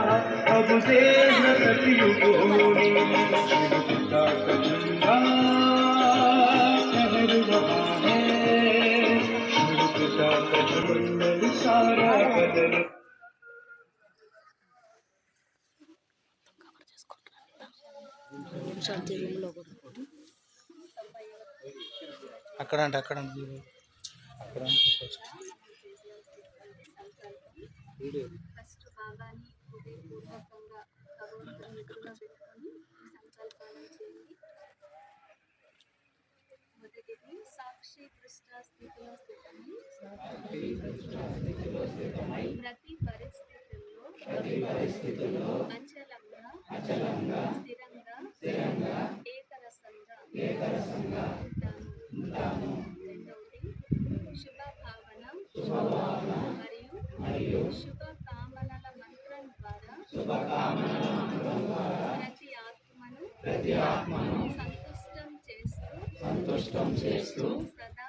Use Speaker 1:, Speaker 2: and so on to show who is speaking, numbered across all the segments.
Speaker 1: अब से न सतयुगों में पिता कबूंगा ठहर रहा है। पिता कबूंगा सारा बदल అక్కడ అక్కడ
Speaker 2: ఫస్ట్ బాబాని హృదయపూర్వకంగా భగవంతుని ఎదురుగా పెట్టుకొని సంకల్పాలను చేయండి. మొదటిది సాక్షి దృష్ట స్థితిలో స్థితమై ప్రతి పరిస్థితుల్లో అచలంగా స్థిరంగా ఏకరసంగా ఉంటాను. రెండవది శుభభావన మరియు శుభకామనల మంత్రం ద్వారా ప్రతి ఆత్మను సంతుష్టం చేస్తూ సదా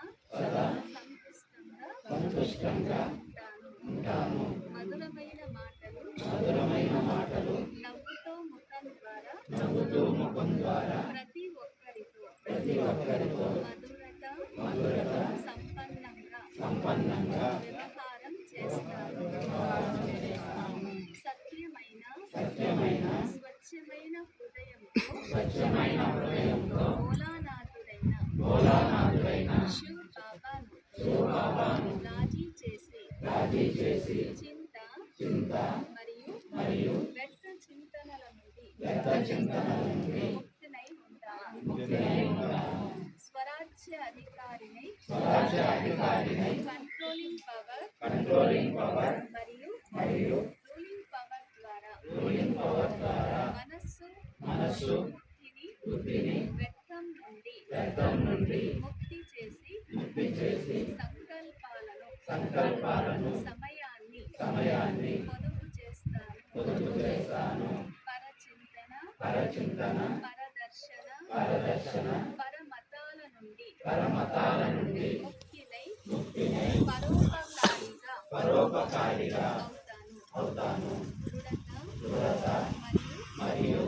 Speaker 2: సంతుష్టంగా ఉంటాను. మధురమైన మాటలు నవ్వుతో ముఖం ద్వారా ప్రతి ఒక్కరితో మధురత సంపన్నంగా వ్యవహారం చేస్తారు. సత్యమైన స్వచ్ఛమైన హృదయంతో భోలానాథుడైన శివ్ బాబాను రాజీ చేసి చింత మరియు వ్యర్థ చింతనల నుండి ముక్తినై ఉంటాను. స్వరాజ్య అధికారిని కంట్రోలింగ్ పవర్ మరియు రూలింగ్ పవర్ ద్వారా మనస్సు బుద్ధిని వ్యర్థం నుండి ముక్తి చేసి సంకల్పాలను సమయాన్ని పొదుపు చేస్తాను. పరచింతన పరదర్శన పరమతాల నుండి ముక్తినై పరోపకారిగా అవుతాను. దృఢత మరియు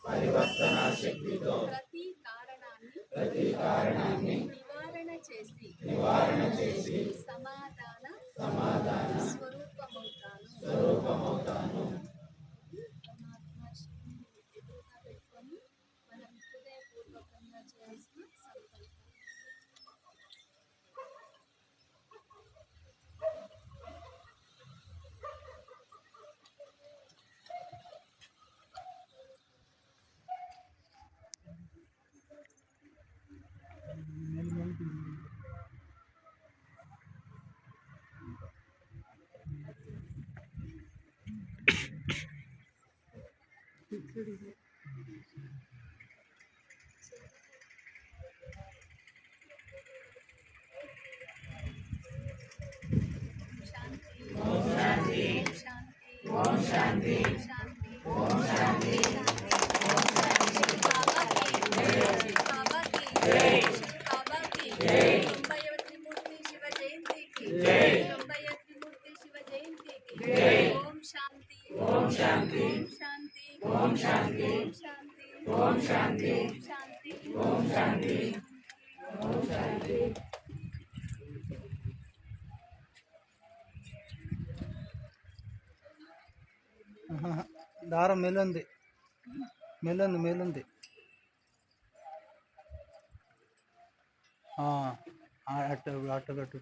Speaker 2: పరివర్తన శక్తితో ప్రతి కారణాన్ని నివారణ చేసి సమాధాన స్వరూపమవుతాను. పరమాత్మ శివుని ఎదురుగా పెట్టుకొని మనం హృదయపూర్వకంగా చేయాల్సిన సంకల్పం. శాంతి.
Speaker 1: దారం మేలుంది అట్టు పెట్టు.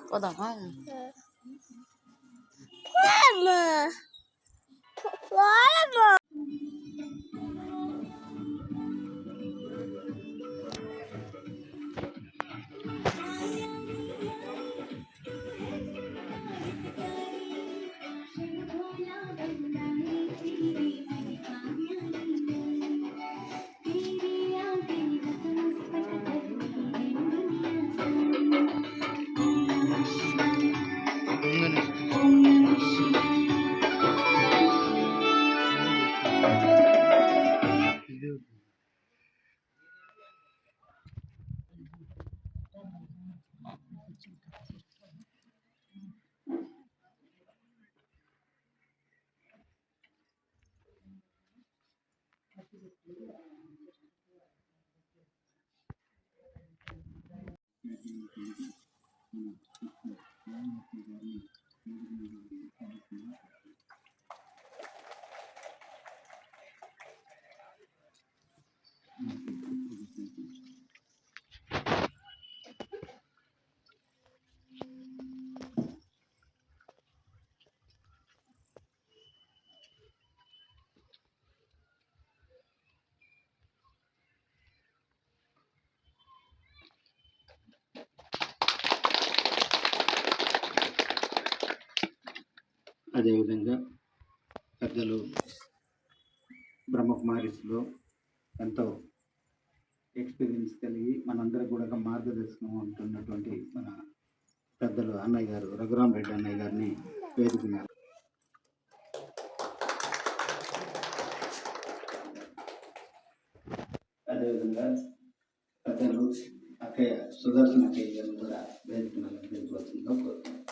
Speaker 3: పోదామా?
Speaker 1: ఇది
Speaker 4: అదేవిధంగా పెద్దలు బ్రహ్మకుమారిస్లో ఎంతో ఎక్స్పీరియన్స్ కలిగి మనందరికి కూడా మార్గదర్శనం ఉంటున్నటువంటి మన పెద్దలు అన్నయ్య గారు రఘురామ్ రెడ్డి అన్నయ్య గారిని వేదికన్నారు. అదేవిధంగా పెద్దలు అక్కయ్య సుదర్శన అక్కయ్య గారిని కూడా వేదికన్నారు తెలుసుకోవాల్సిందిగా కోరుతున్నాను.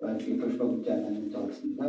Speaker 4: వారికి పుష్పగుచ్చాన్ని అందించవలసిందిగా